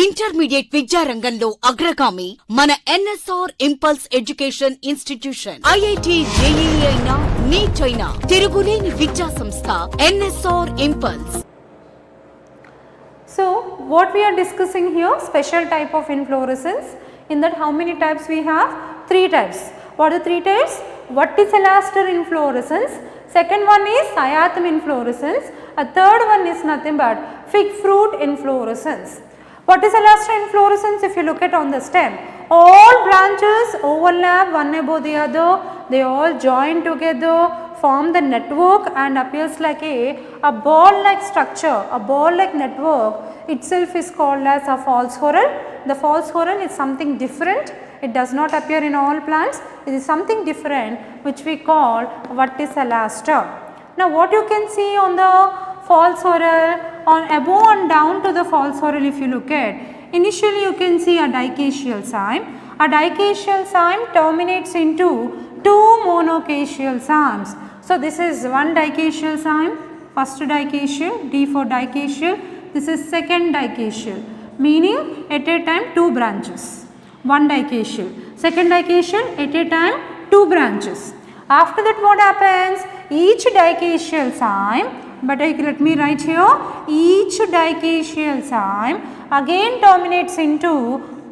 Intermediate విద్యారంగంలో అగ్రగామి మన NSR impulse education institution. IIT, JEE అయినా, నీట్ అయినా తిరుగులేని విద్యా సంస్థ NSR impulse. So what we are discussing here, special type of inflorescence. In that how many types we have? 3 types. What are the 3 types? Verticillaster inflorescence. Second one is cyathem inflorescence. A third one is nothing but fig fruit inflorescence. Verticillaster inflorescence, if you look at on the stem, all branches overlap one above the other, they all join together, form the network and appears like a ball like structure, a ball like network itself is called as a false whorl. The false whorl is something different, it does not appear in all plants, it is something different which we call verticillaster. Now what you can see on the false whorl, on above and down to the false whorl, if you look at, initially you can see a dicacial cyme. A dicacial cyme terminates into 2 monocacial cymes. So this is one dicacial cyme, first dicacial, D for dicacial, this is second dicacial, meaning at a time 2 branches, one dicacial, second dicacial, at a time 2 branches. After that what happens? Each dicacial cyme, but let me write here, each dicacial cyme again terminates into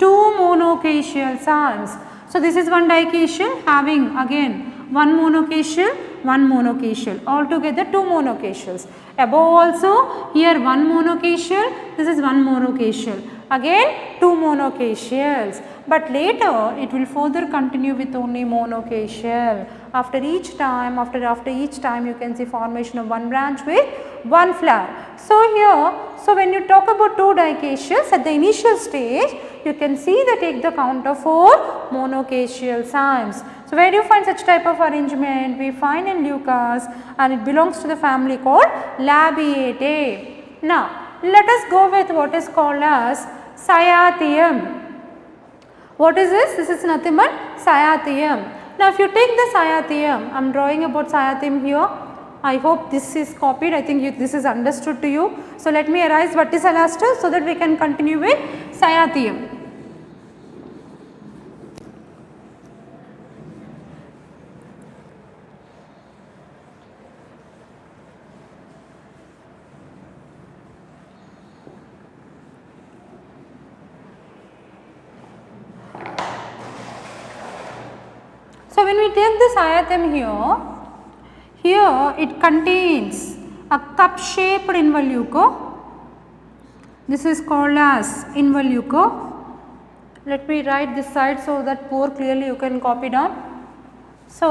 2 monocacial cymes. So this is one dicacial having again one monocacial, one monocacial, altogether 2 monocacials. Above also here one monocacial, this is one monocacial, again 2 monocacials, but later it will further continue with only monocacial. After each time, after each time you can see formation of one branch with one flower. So here, so when you talk about 2 dicacials at the initial stage, you can see they take the count of 4 monocacial cymes. So where do you find such type of arrangement? We find in Leucas and it belongs to the family called Labiatae. Now let us go with what is called as Cyathium. What is this? This is nothing but Cyathium. Now if you take the Cyathium, I am drawing about Cyathium here. I hope this is copied, I think this is understood to you. So let me erase verticillaster so that we can continue with Cyathium. So when we take this Cyathium here it contains a cup shaped involucre. This is called as involucre. Let me write this side so that more clearly you can copy down. So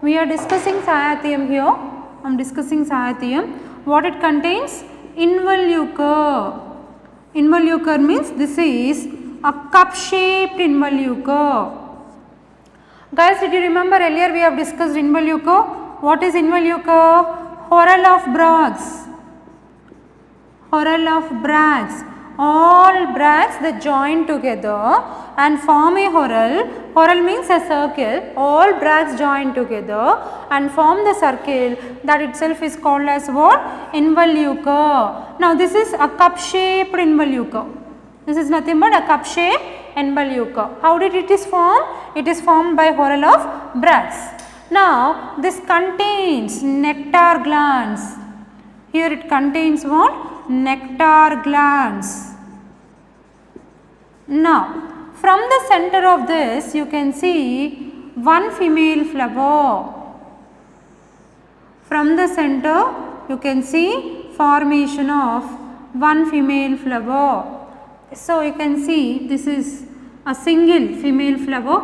we are discussing Cyathium here. I am discussing Cyathium. What it contains? Involucre. Involucre means this is a cup shaped involucre. Guys, did you remember earlier we have discussed involucre? What is involucre? Whorl of bracts. Whorl of bracts. All bracts they join together and form a whorl. Whorl means a circle. All bracts join together and form the circle, that itself is called as what? Involucre. Now this is a cup shaped involucre. This is nothing but a cup shaped involucre. How did it is formed? It is formed by whorl of bracts. Now this contains nectar glands. Here it contains what? Nectar glands. Now from the center of this you can see one female flower. From the center you can see formation of one female flower. So you can see this is a single female flower,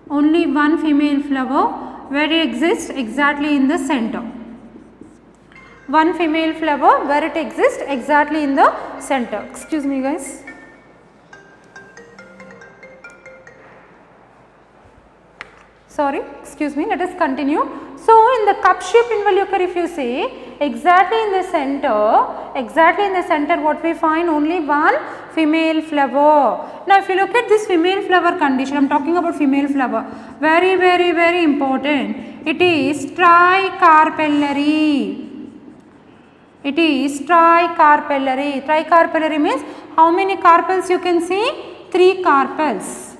only one female flower where it exists exactly in the center. One female flower where it exists exactly in the center. Excuse me guys. Sorry, excuse me, let us continue. So in the cup shaped involucre, if you see exactly in the center what we find? Only one female flower. Now if you look at this female flower condition, I am talking about female flower, very important. It is tricarpellary. It is tricarpellary. Tricarpellary means how many carpels you can see? 3 carpels.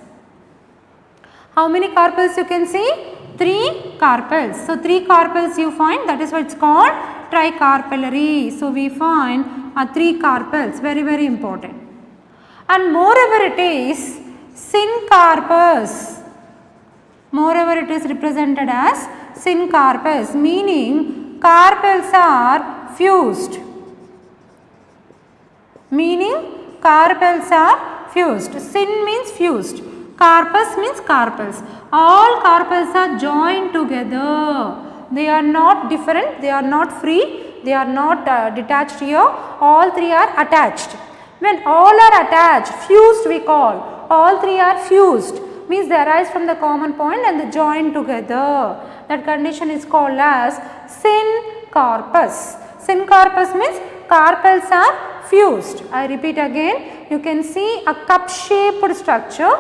How many carpels you can see? 3 carpels. So 3 carpels you find, that is what it's called tricarpellary. So we find 3 carpels, very very important. And moreover it is syncarpous. Moreover it is represented as syncarpous, meaning carpels are fused. Meaning carpels are fused. Syn means fused. Carpus means carpels. All carpels are joined together. They are not different, they are not free, they are not detached here. All 3 are attached. When all are attached, fused we call. All 3 are fused, means they arise from the common point and they join together. That condition is called as syncarpous. Syncarpous means carpels are fused. I repeat again, you can see a cup shaped structure.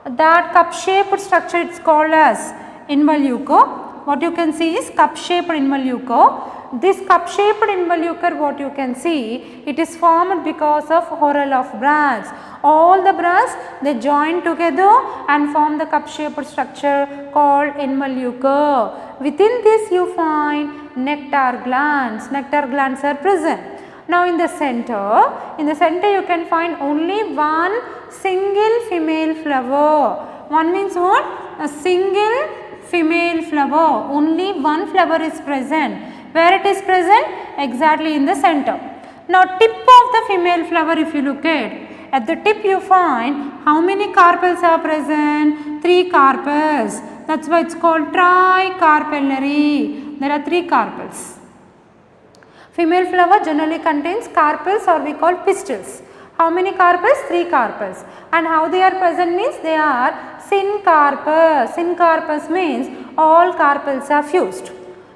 That cup shaped structure is called as involucre. What you can see is cup shaped involucre. This cup shaped involucre, what you can see, it is formed because of whorl of bracts. All the bracts, they join together and form the cup shaped structure called involucre. Within this you find nectar glands. Nectar glands are present. Now in the center you can find only one single female flower. One means what? A single female flower. Only one flower is present. Where it is present? Exactly in the center. Now tip of the female flower, if you look at the tip you find how many carpels are present? 3 carpels. That's why it's called tricarpellary. There are 3 carpels. Female flower generally contains carpels, or we call pistils. How many carpels? 3 carpels. And how they are present means they are syncarpous. Syncarpous means all carpels are fused.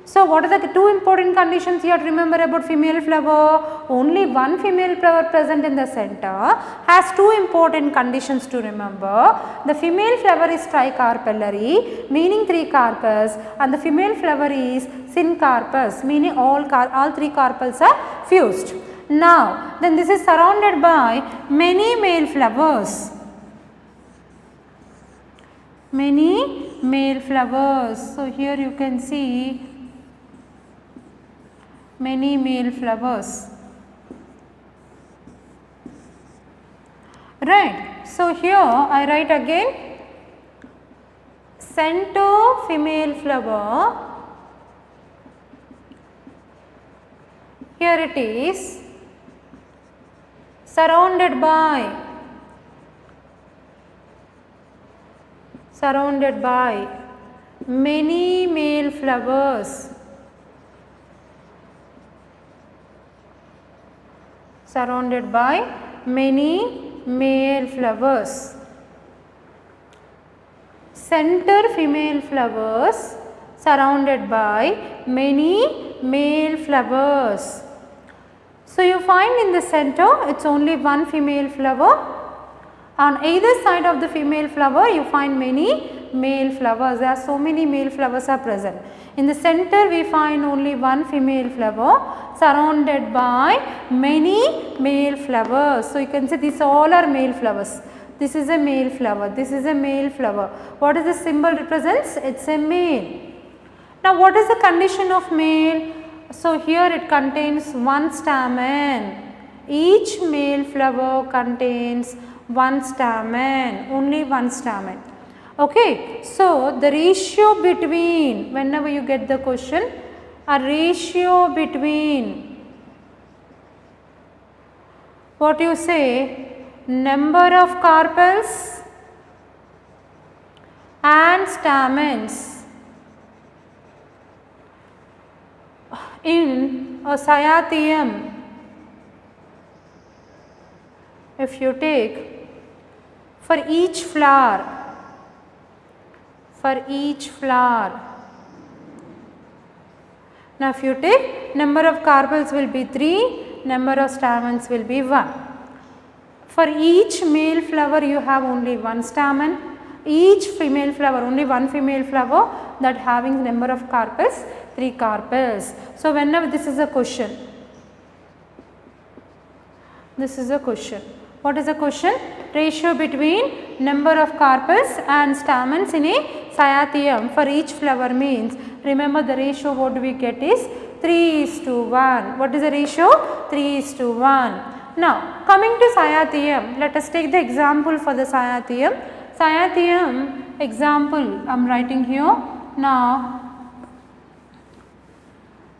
So what are the 2 important conditions you have to remember about female flower? Only one female flower present in the center has 2 important conditions to remember. The female flower is tricarpellary, meaning 3 carpels, and the female flower is syncarpous, meaning all 3 carpels are fused. Now then this is surrounded by many male flowers. Many male flowers. So here you can see many male flowers. Right. So here I write again, center female flower. Here it is, surrounded by many male flowers. Surrounded by many male flowers. Center female flowers surrounded by many male flowers. So you find in the center it's only one female flower. On either side of the female flower you find many male flowers. There are so many male flowers are present. In the center we find only one female flower surrounded by many male flowers. So you can see these all are male flowers. This is a male flower, this is a male flower. What is the symbol represents? It's a male. Now what is the condition of male? So here it contains one stamen. Each male flower contains one stamen, only one stamen. Okay, so the ratio between, whenever you get the question, a ratio between, what you say, number of carpels and stamens in a cyathium. If you take for each flower, now if you take number of carpels will be 3, number of stamens will be 1. For each male flower you have only one stamen, each female flower only one female flower, that having number of carpels 3 carpels. So whenever this is a question, This is a question. What is the question? Ratio between number of carpels and stamens in a cyatheum for each flower means, remember the ratio what we get is 3:1. What is the ratio? 3:1. Now coming to cyatheum, let us take the example for the cyatheum. Cyatheum example I am writing here. Now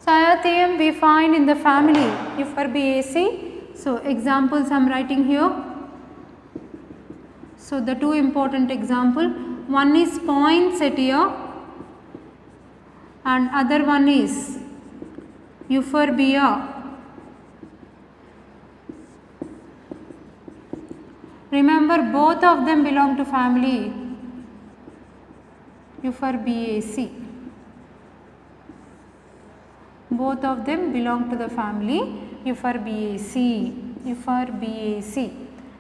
cyatheum we find in the family Euphorbiaceae. So examples I am writing here. So the two important example, one is poinsettia and other one is Euphorbia. Remember both of them belong to family Euphorbiaceae. Both of them belong to the family Euphorbiaceae. Euphorbiaceae.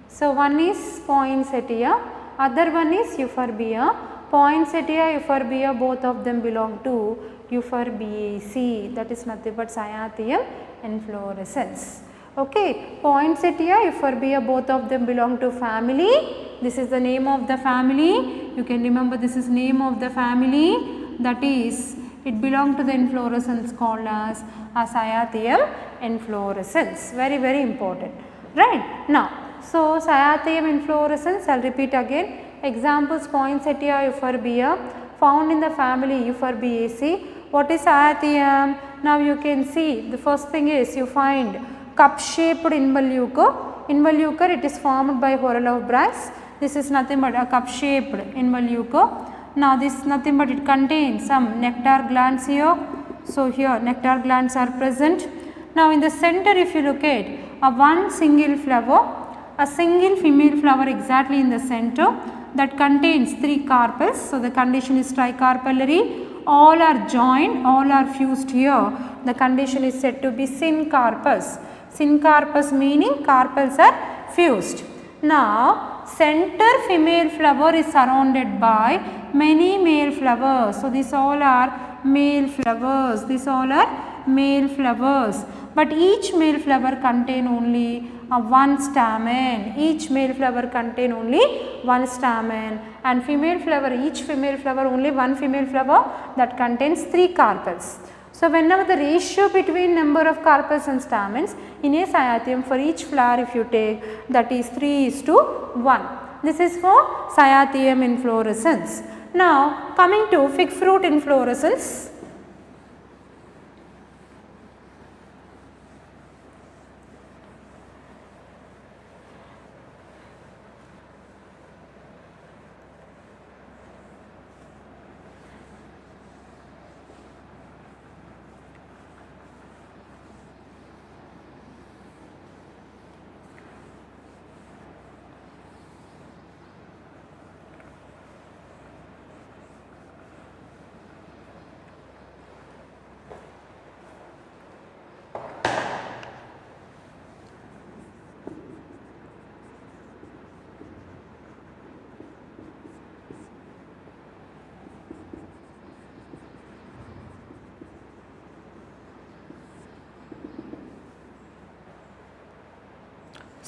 So one is poinsettia, other one is Euphorbia. Poinsettia, Euphorbia, both of them belong to Euphorbiaceae. That is nothing but cyatheum inflorescence. Okay, poinsettia, Euphorbia, both of them belong to family. This is the name of the family. You can remember this is name of the family. That is, it belongs to the inflorescence called as a cyatheum inflorescence. Very, very important. Right now, so cyatheum inflorescence. I will repeat again. Examples: poinsettia, Euphorbia, found in the family Euphorbiaceae. What is cyatheum? Now you can see the first thing is you find cup shaped involucre. Involucre, it is formed by whorl of bracts. This is nothing but a cup shaped involucre. Now this is nothing but it contains some nectar glands here. So here nectar glands are present. Now in the center if you look at a one single flower, a single female flower exactly in the center that contains 3 carpels. So the condition is tricarpellary. All are joined, all are fused here. The condition is said to be syncarpous. Syncarpous meaning carpels are fused. Now center female flower is surrounded by many male flowers. So these all are male flowers. These all are male flowers. But each male flower contain only one stamen. Each male flower contain only one stamen, and female flower, each female flower only one female flower that contains 3 carpels. So whenever the ratio between number of carpels and stamens in a cyatheum for each flower if you take, that is 3:1. This is for cyatheum inflorescence. Now coming to fig fruit inflorescence.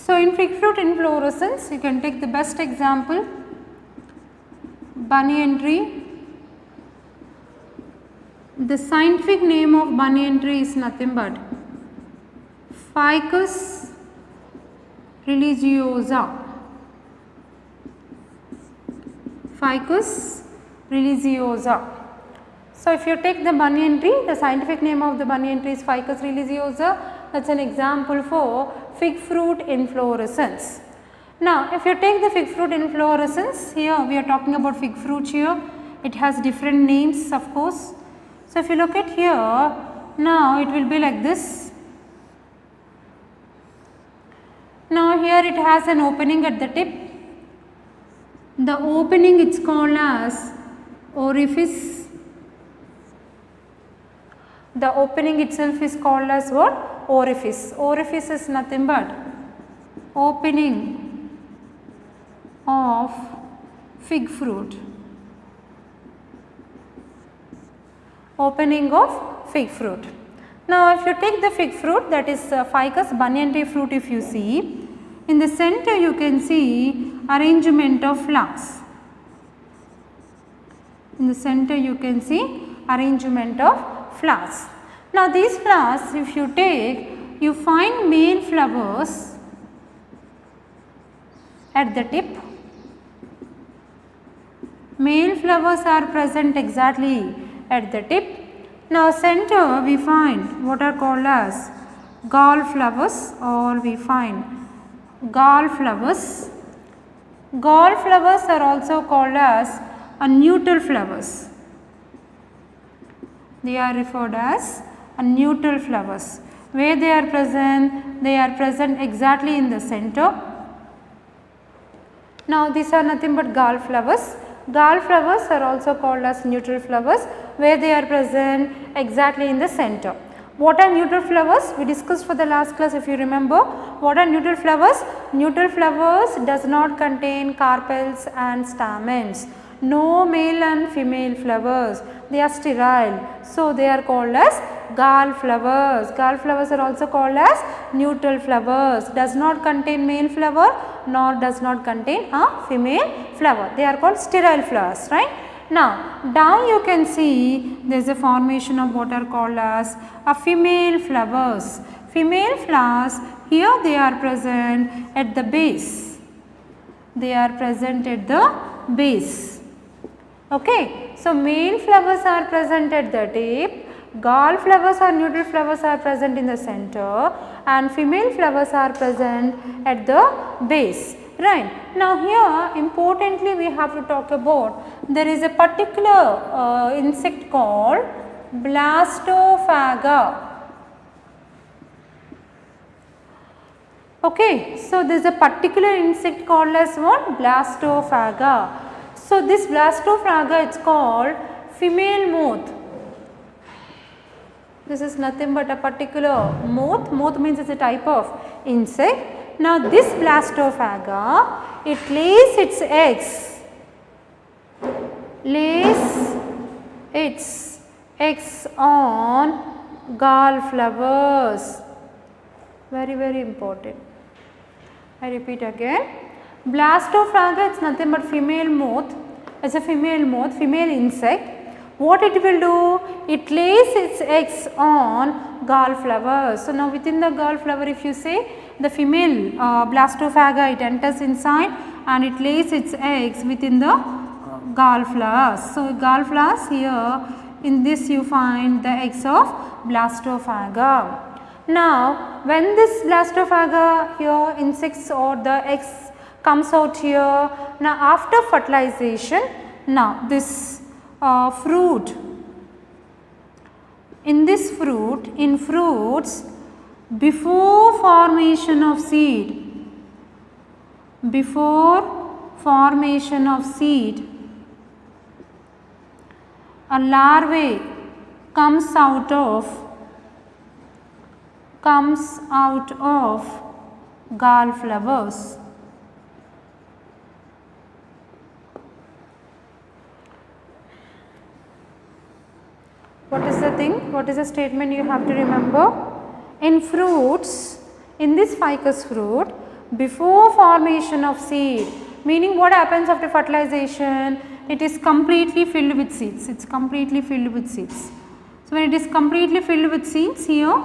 So in fig fruit inflorescence, you can take the best example, banyan tree. The scientific name of banyan tree is nothing but Ficus religiosa. Ficus religiosa. So if you take the banyan tree, the scientific name of the banyan tree is Ficus religiosa. That is an example for fig fruit inflorescence. Now if you take the fig fruit inflorescence, here we are talking about fig fruit here. It has different names of course. So if you look at here, now it will be like this. Now here it has an opening at the tip. The opening it's called as orifice. The opening itself is called as what? Orifice. Orifice is nothing but opening of fig fruit. Opening of fig fruit. Now, if you take the fig fruit, that is Ficus banyan tree fruit, if you see, in the center you can see arrangement of flowers. In the center you can see arrangement of flowers. Now, these flowers, if you take, you find male flowers at the tip. Male flowers are present exactly at the tip. Now, center we find what are called as gall flowers, or we find gall flowers. Gall flowers are also called as neutral flowers. They are referred as neutral flowers. Where they are present? They are present exactly in the center. Now, these are nothing but gall flowers. Gall flowers are also called as neutral flowers, where they are present exactly in the center. What are neutral flowers? We discussed for the last class, if you remember. What are neutral flowers? Neutral flowers does not contain carpels and stamens. No male and female flowers. They are sterile. So, they are called as gall flowers. Gall flowers are also called as neutral flowers. Does not contain male flower nor does not contain a female flower. They are called sterile flowers, right? Now, down you can see there is a formation of what are called as a female flowers. Female flowers, here they are present at the base. They are present at the base. Okay. So, male flowers are present at the tip, gall flowers or neutral flowers are present in the center, and female flowers are present at the base. Right. Now, here importantly we have to talk about, there is a particular insect called Blastophaga. Okay. So, there is a particular insect called as what? Blastophaga. So, this Blastophaga, it is called female moth. This is nothing but a particular moth. Moth means it is a type of insect. Now, this Blastophaga, it lays its eggs on gall flowers. Very, very important. I repeat again. Blastophaga, it's nothing but female moth. It's a female moth, female insect. What it will do? It lays its eggs on gall flowers. So, now within the gall flower, if you say the female Blastophaga, it enters inside and it lays its eggs within the gall flowers. So, gall flowers, here in this you find the eggs of Blastophaga. Now, when this Blastophaga here insects or the eggs comes out here, now after fertilization, now this fruit, in this fruit, in fruits, before formation of seed, a larvae comes out of gall flowers. What is the thing? What is the statement you have to remember? In fruits, in this ficus fruit, before formation of seed, meaning what happens after fertilization? It is completely filled with seeds. It is completely filled with seeds. So, when it is completely filled with seeds here,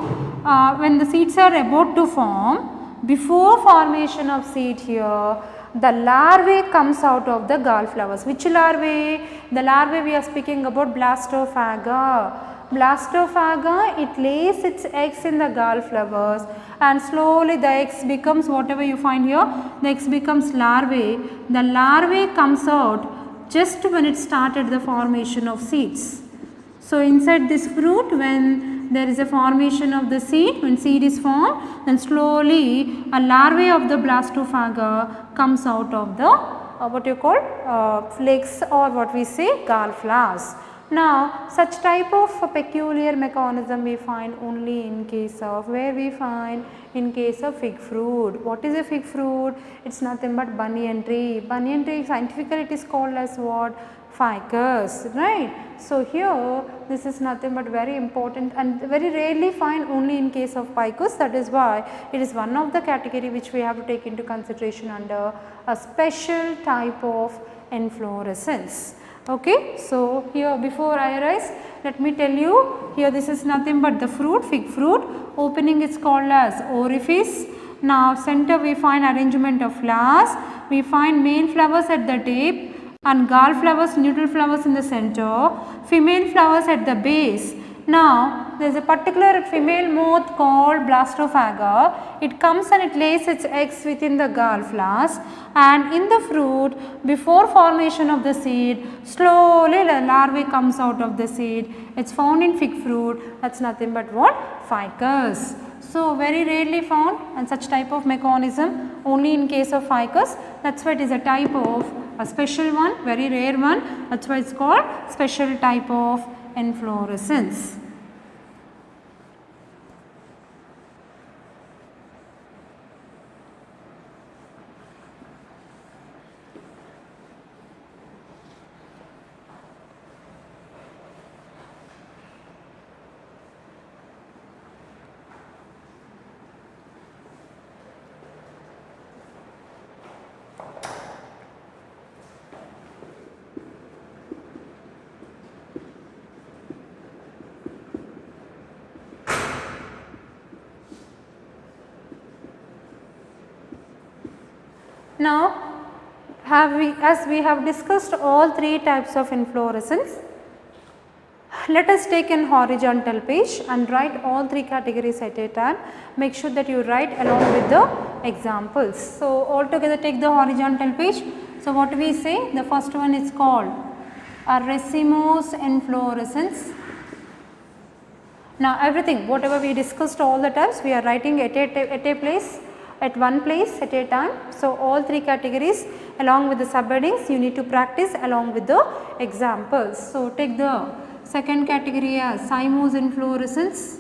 when the seeds are about to form, before formation of seed here, the larvae comes out of the gall flowers. Which larvae? The larvae we are speaking about, Blastophaga. Blastophaga, it lays its eggs in the gall flowers and slowly the eggs becomes whatever you find here, the eggs becomes larvae. The larvae comes out just when it started the formation of seeds. So, inside this fruit, when there is a formation of the seed, when seed is formed, then slowly a larvae of the Blastophaga comes out of the what you call flakes, or what we say gall flowers. Now, such type of peculiar mechanism we find only in case of, where we find in case of fig fruit. What is a fig fruit? It is nothing but banyan tree. Banyan tree, scientifically it is called as what? ficus, right. So, here this is nothing but very important and very rarely find only in case of ficus, that is why it is one of the category which we have to take into consideration under a special type of inflorescence. Okay. So, here before I rise, let me tell you, here this is nothing but the fruit, fig fruit, opening is called as orifice. Now, center we find arrangement of flowers, we find main flowers at the tip and gall flowers, neutral flowers in the center, female flowers at the base. Now, there is a particular female moth called Blastophaga. It comes and it lays its eggs within the gall flowers, and in the fruit, before formation of the seed, slowly the larvae comes out of the seed. It is found in fig fruit, that is nothing but what? Ficus. So, very rarely found, and such type of mechanism only in case of ficus, that is why it is a type of a special one, very rare one, that is why it is called special type of inflorescence. Now, as we have discussed all three types of inflorescence, let us take an horizontal page and write all three categories at a time. Make sure that you write along with the examples. So, all together take the horizontal page. So, what do we say? The first one is called a racemose inflorescence. Now, everything whatever we discussed all the times, we are writing at a place, at one place at a time. So, all three categories along with the subheadings you need to practice along with the examples. So, take the second category as cymose inflorescence,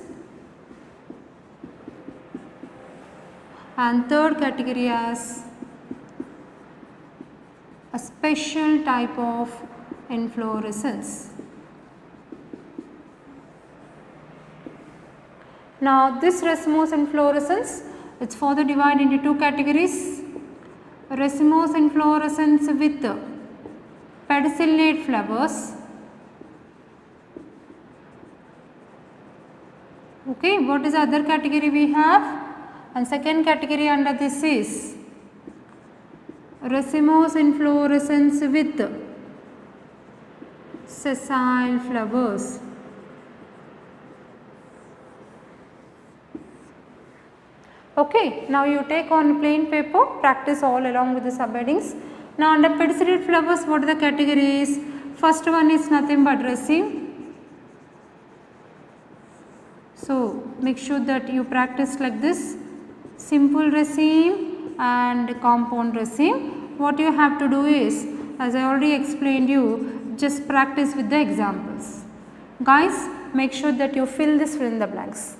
and third category as a special type of inflorescence. Now, this racemose inflorescence, it is further divided into two categories: racemose inflorescence with pedicellate flowers. Okay, what is the other category we have? And second category under this is racemose inflorescence with sessile flowers. Okay, now you take on plain paper, practice all along with the subheadings. Now, under pedicellate flowers, what are the categories? First one is nothing but raceme. So, make sure that you practice like this: simple raceme and compound raceme. What you have to do is, as I already explained you, just practice with the examples. Guys, make sure that you fill in the blanks.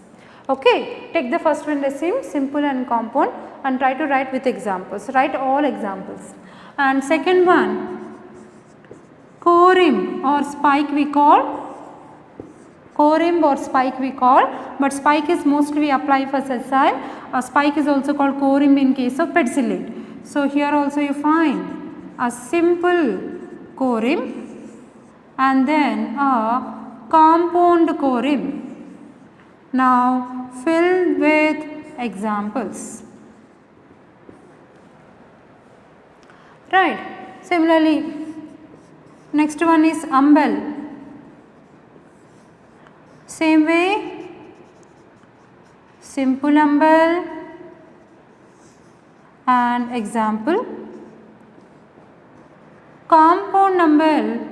Okay, take the first one raceme, simple and compound, and try to write with examples. Write all examples. And second one, corymb or spike we call. Corymb or spike we call, but spike is mostly we apply for sessile. A spike is also called corymb in case of pedicellate. So, here also you find a simple corymb and then a compound corymb. Now, fill with examples. Right. Similarly, next one is umbel. Same way, simple umbel and example. Compound umbel,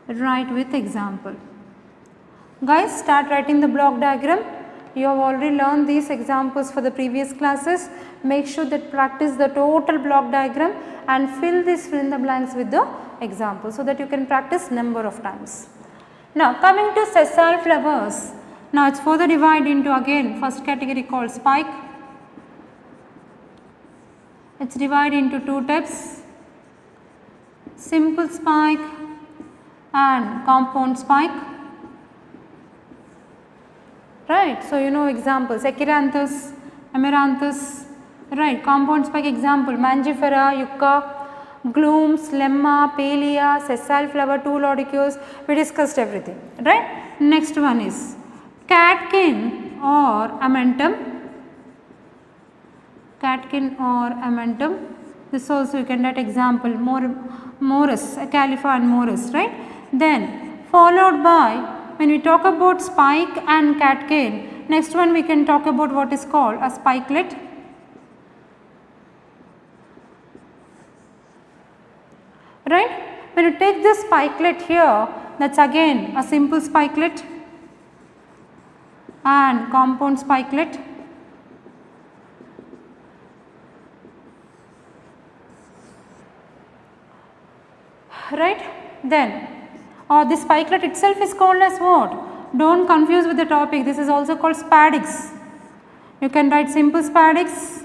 write with example. Guys, start writing the block diagram. You have already learned these examples for the previous classes. Make sure that practice the total block diagram and fill in the blanks with the example, so that you can practice number of times. Now, coming to sessile flowers. Now, it is further divided into again first category called spike. It is divided into two types: simple spike and compound spike. Right, so you know examples, Echinanthus, Amaranthus, right, compound spike example, Mangifera, Yucca, Glooms, Lemma, Palea, sessile flower, 2 laudiculates, we discussed everything, right. Next one is catkin or amentum, catkin or amentum, this also you can write example, Morus, Califa and Morus, right. Then followed by, when we talk about spike and catkin, next one we can talk about what is called a spikelet. Right? When you take this spikelet here, that's again a simple spikelet and compound spikelet. Right? Then this spikelet itself is called as what? Don't confuse with the topic. This is also called spadix. You can write simple spadix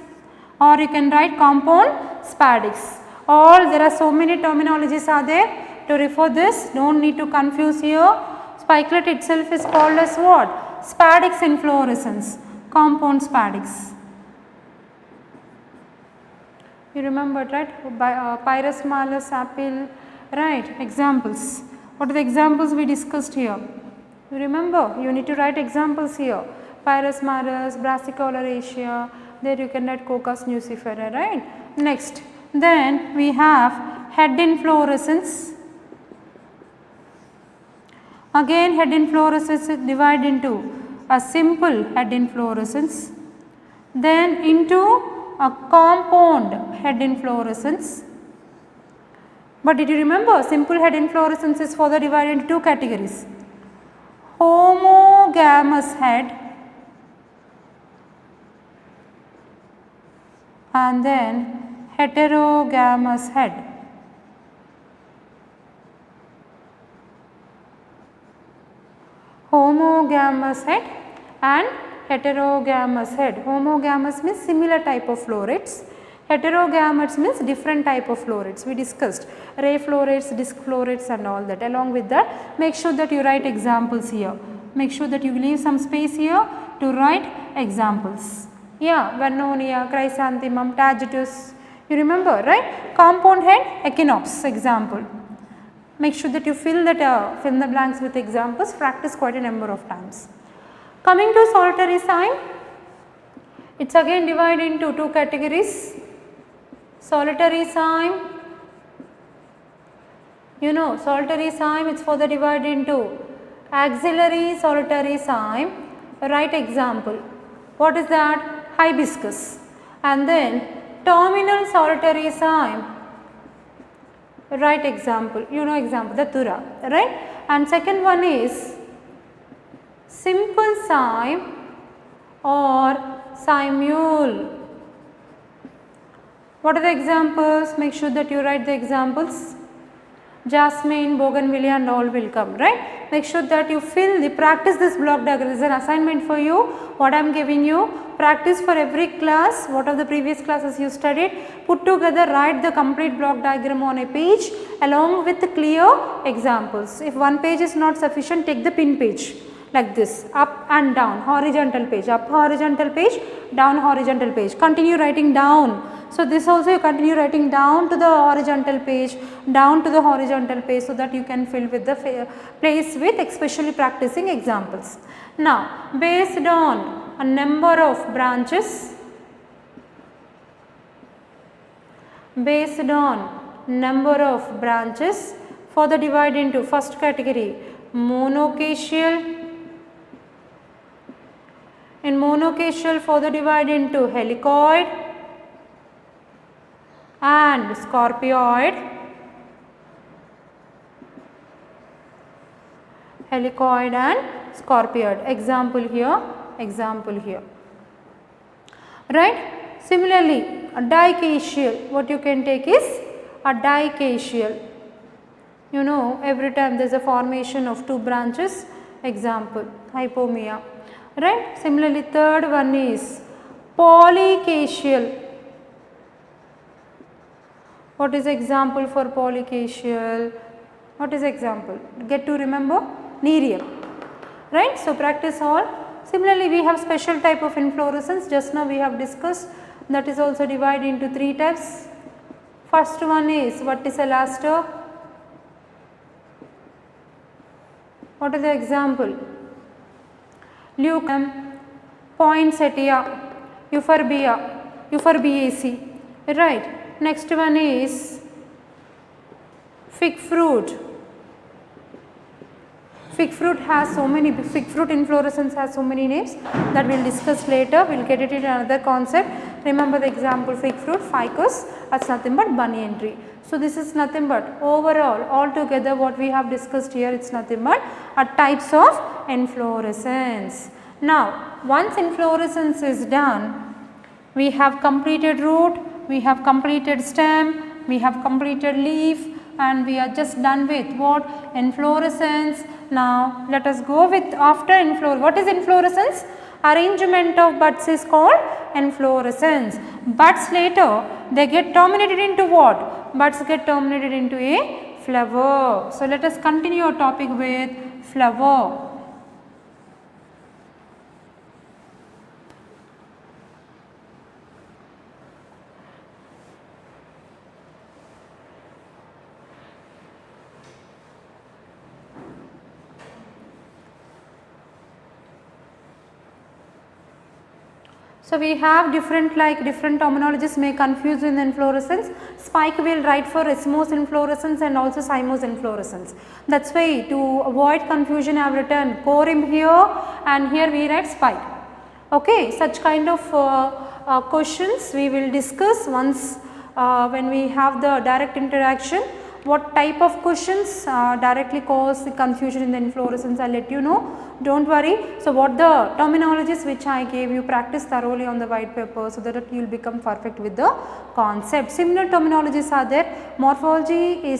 or you can write compound spadix. All there are so many terminologies are there to refer this. Don't need to confuse here. Spikelet itself is called as what? Spadix inflorescence. Compound spadix. You remember, right? Pyrus malus, apple. Right? Examples. What are the examples we discussed here? You remember, you need to write examples here. Pyrus malus, Brassica oleracea, there you can write Cocos nucifera, right? Next, then we have head inflorescence. Again head inflorescence is divided into a simple head inflorescence, then into a compound head inflorescence. But did you remember, simple head inflorescence is further divided into 2 categories, homogamous head and then heterogamous head. Homogamous head and heterogamous head. Homogamous means similar type of florets. Heterogamous means different type of florets. We discussed ray florets, disc florets and all that. Along with that, make sure that you write examples here. Make sure that you leave some space here to write examples. Yeah, Vernonia, Chrysanthemum, Tagetes. You remember, right? Compound head, Echinops example. Make sure that you fill the blanks with examples. Practice quite a number of times. Coming to solitary cyme, it's again divided into 2 categories. Solitary cyme, you know, solitary cyme, it's further divided into axillary solitary cyme. Write example. What is that? Hibiscus. And then terminal solitary cyme. Write example. You know example, Datura, right? And second one is simple cyme or cymule. What are the examples? Make sure that you write the examples. Jasmine, bougainvillea and all will come, right? Make sure that you practice this block diagram. This is an assignment for you, what I am giving you. Practice for every class, what are the previous classes you studied. Put together, write the complete block diagram on a page along with clear examples. If one page is not sufficient, take the pin page like this, up and down, horizontal page, up horizontal page, down horizontal page. Continue writing down. So, this also you continue writing down to the horizontal page, down to the horizontal page, so that you can fill with the place with especially practicing examples. Now, based on a number of branches, further divide into first category monocacial. In monocacial further divide into helicoid and scorpioid. Helicoid and scorpioid. Example here. Right? Similarly, a dicacial, what you can take is a dicacial. You know, every time there is a formation of 2 branches. Example, hypomia. Right? Similarly, third one is polycacial. What is example for polycacial? What is example? Get to remember? Nerium. Right? So, practice all. Similarly, we have special type of inflorescence, just now we have discussed, that is also divided into 3 types. First one is verticil aster. What is the example? Leucum, poinsettia, Euphorbiaceae, right. Next one is fig fruit. Fig fruit has so many, fig fruit inflorescence has so many names that we will discuss later, we will get it in another concept. Remember the example fig fruit, ficus, that is nothing but banyan tree. So, this is nothing but overall all together what we have discussed here, it is nothing but types of inflorescence. Now, once inflorescence is done, we have completed root, we have completed stem, we have completed leaf, and we are just done with what? Inflorescence. Now, let us go with after inflorescence. What is inflorescence? Arrangement of buds is called inflorescence. Buds later they get terminated into what? Buds get terminated into a flower. So, let us continue our topic with flower. So, we have different terminologies may confuse in inflorescence. Spike we will write for racemose inflorescence and also cymose inflorescence. That is why to avoid confusion I have written corymb here and here we write spike. Okay, such kind of questions we will discuss once when we have the direct interaction. What type of questions directly cause the confusion in the inflorescence, I will let you know, do not worry. So, what the terminologies which I gave you, practice thoroughly on the white paper so that you will become perfect with the concept. Similar terminologies are there. Morphology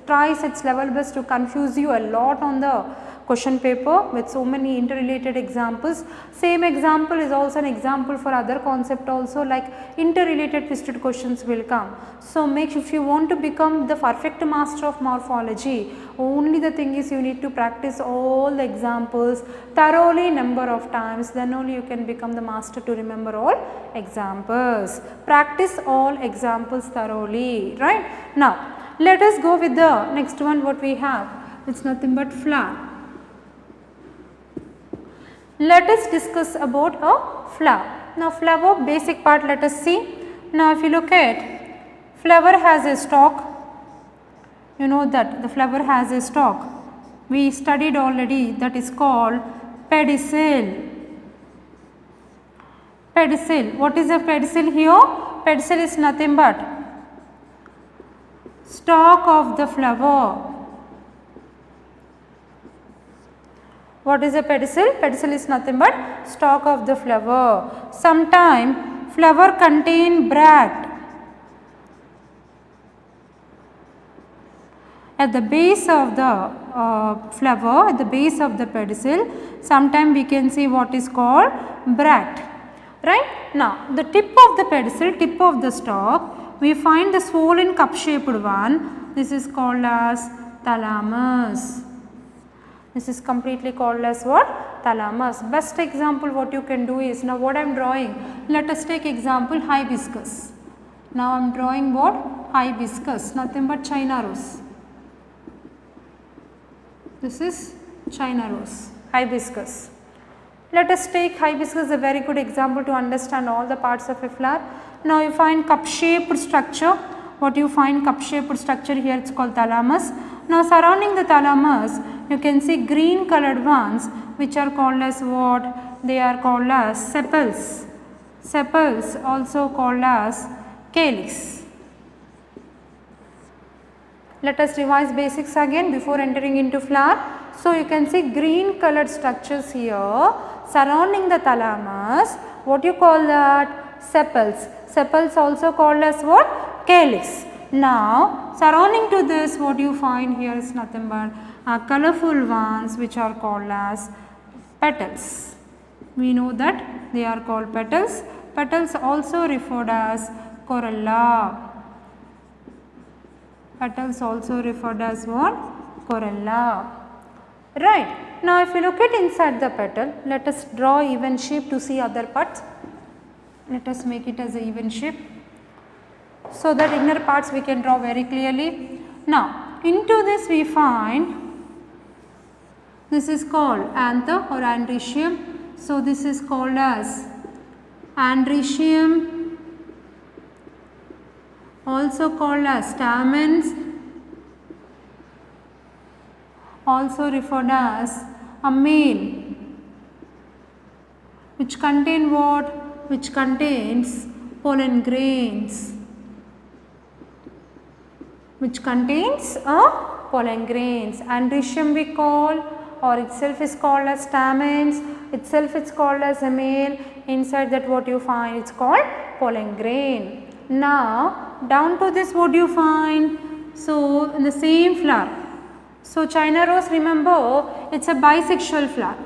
tries its level best to confuse you a lot on the question paper with so many interrelated examples. Same example is also an example for other concept also, like interrelated twisted questions will come. So, if you want to become the perfect master of morphology, only the thing is you need to practice all the examples thoroughly number of times, then only you can become the master to remember all examples. Practice all examples thoroughly, right. Now, let us go with the next one what we have, it is nothing but flower. Let us discuss about a flower. Now, flower basic part let us see. Now, if you look at flower has a stalk, you know that the flower has a stalk. We studied already, that is called pedicel. Pedicel. What is a pedicel here? Pedicel is nothing but stalk of the flower. What is a pedicel? Pedicel is nothing but stalk of the flower. Sometime flower contain bracts. At the base of the flower, at the base of the pedicel, sometime we can see what is called bract, right. Now, the tip of the pedicel, tip of the stalk, we find the swollen cup shaped one, this is called as thalamus. This is completely called as what? Thalamus. Best example what you can do is, now what I am drawing, let us take example hibiscus. Now, I am drawing what? Hibiscus, nothing but China rose. This is China rose, hibiscus. Let us take hibiscus, a very good example to understand all the parts of a flower. Now, you find cup shaped structure. What you find cup shaped structure here, it is called thalamus. Now, surrounding the thalamus, you can see green colored ones which are called as what? They are called as sepals. Sepals also called as calyx. Let us revise basics again before entering into flower. So, you can see green colored structures here surrounding the thalamus. What you call that? Sepals. Sepals also called as what? Calyx. Now, surrounding to this, what you find here is nothing but colorful ones which are called as petals. We know that they are called petals. Petals also referred as corolla. Petals also referred as what? Corolla. Right. Now if you look at inside the petal, let us draw even shape to see other parts. Let us make it as an even shape, so that inner parts we can draw very clearly. Now into this we find, this is called anther or androecium. So this is called as androecium, also called as stamens, also referred as a male, which contain what? Which contains pollen grains, which contains pollen grains. Androecium we call, or itself is called as stamens, itself is called as a male. Inside that what you find, it's called pollen grain. Now down to this what do you find? So in the same flower, so China rose, remember, it's a bisexual flower.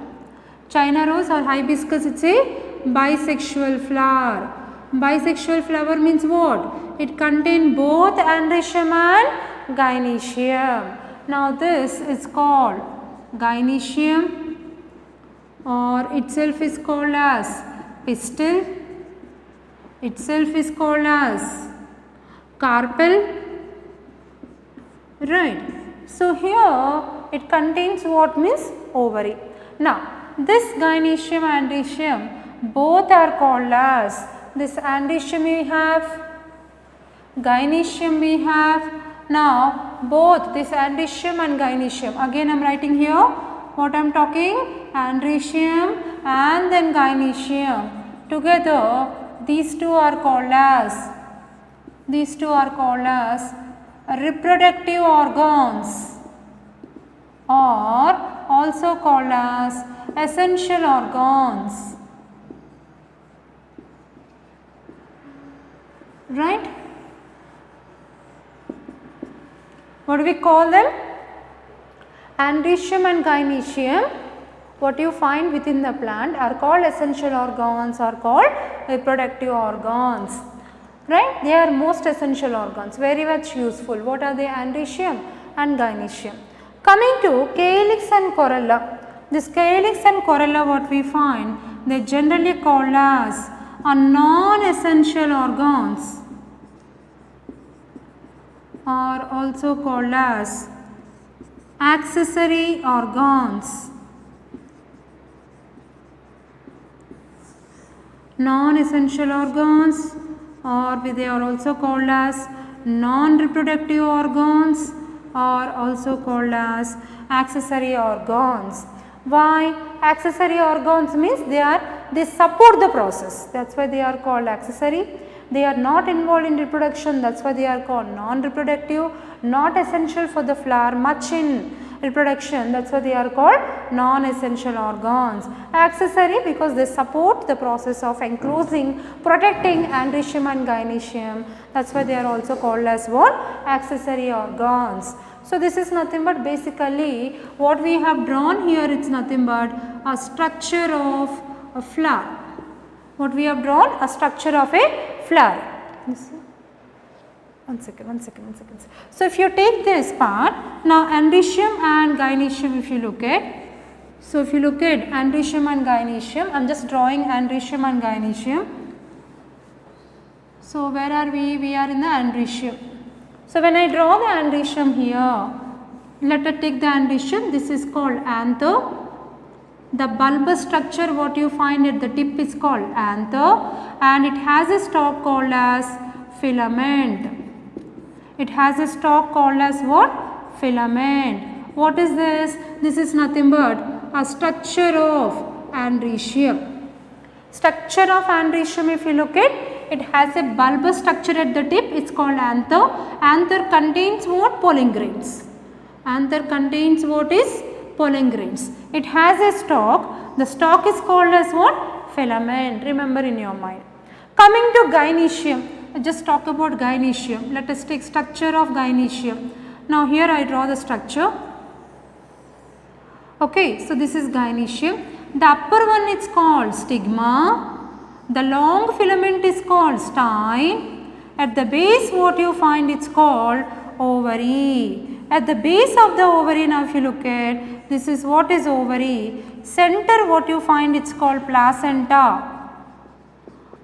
China rose or hibiscus, it's a bisexual flower. Bisexual flower means what? It contains both androecium and gynoecium. Now this is called gynoecium, or itself is called as pistil, itself is called as carpel. Right. So here it contains what? Means ovary. Now this gynoecium and androecium both are called as, this androecium we have, gynoecium we have. Now both this androecium and gynoecium, again I am writing here what I am talking, androecium and then gynoecium together, these two are called as, reproductive organs, or also called as essential organs. Right? What do we call them? Androecium and gynoecium, what you find within the plant, are called essential organs, are called reproductive organs. Right? They are most essential organs, very much useful. What are they? Androecium and gynoecium. Coming to calyx and corolla. This calyx and corolla, what we find, they generally called as a non-essential organs, or also called as accessory organs. Non-essential organs, or they are also called as non-reproductive organs, or also called as accessory organs. Why? Accessory organs means they support the process, that is why they are called accessory. They are not involved in reproduction, that is why they are called non-reproductive, not essential for the flower much in reproduction, that is why they are called non-essential organs. Accessory because they support the process of enclosing, protecting androecium and gynoecium, that is why they are also called as what? Accessory organs. So this is nothing but basically what we have drawn here, it's nothing but a structure of a flower. What we have drawn? A structure of a flower. One second. So if you take this part, now androecium and gynoecium if you look at, so if you look at androecium and gynoecium, I am just drawing androecium and gynoecium. So where are we? We are in the androecium. So when I draw the androecium here, let us take the androecium, this is called anther. The bulbous structure what you find at the tip is called anther, and it has a stalk called as filament. It has a stalk called as what? Filament. What is this? This is nothing but a structure of androecium. Structure of androecium if you look at, it has a bulbous structure at the tip, it is called anther. Anther contains what? Pollen grains. Anther contains what is? Pollen grains. It has a stalk, the stalk is called as what? Filament, remember in your mind. Coming to gynoecium, just talk about gynoecium. Let us take structure of gynoecium. Now here I draw the structure. Okay, so this is gynoecium. The upper one is called stigma. The long filament is called style. At the base what you find it's called ovary. At the base of the ovary, now if you look at, this is what is ovary. Center what you find, it's called placenta.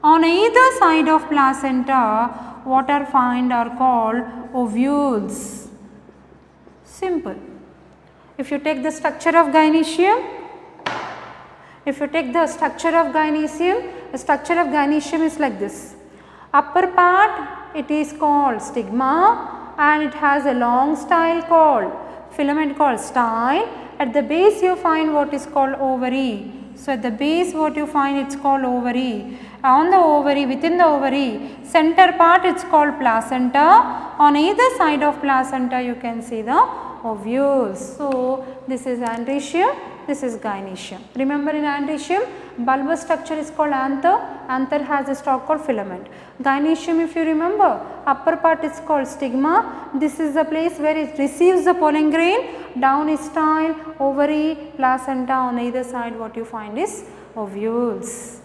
On either side of placenta, what are found are called ovules. Simple. If you take the structure of gynoecium, the structure of gynoecium is like this. Upper part, it is called stigma and it has a long style called filament called style. At the base you find what is called ovary. So, at the base what you find, it's called ovary. On the ovary, within the ovary, center part it's called placenta. On either side of placenta you can see the ovules. So, this is androecium, this is gynoecium. Remember, in androecium, bulbous structure is called anther. Anther has a stalk called filament. Gynoecium, if you remember, upper part is called stigma. This is the place where it receives the pollen grain. Down is style, ovary, placenta. On either side what you find is ovules.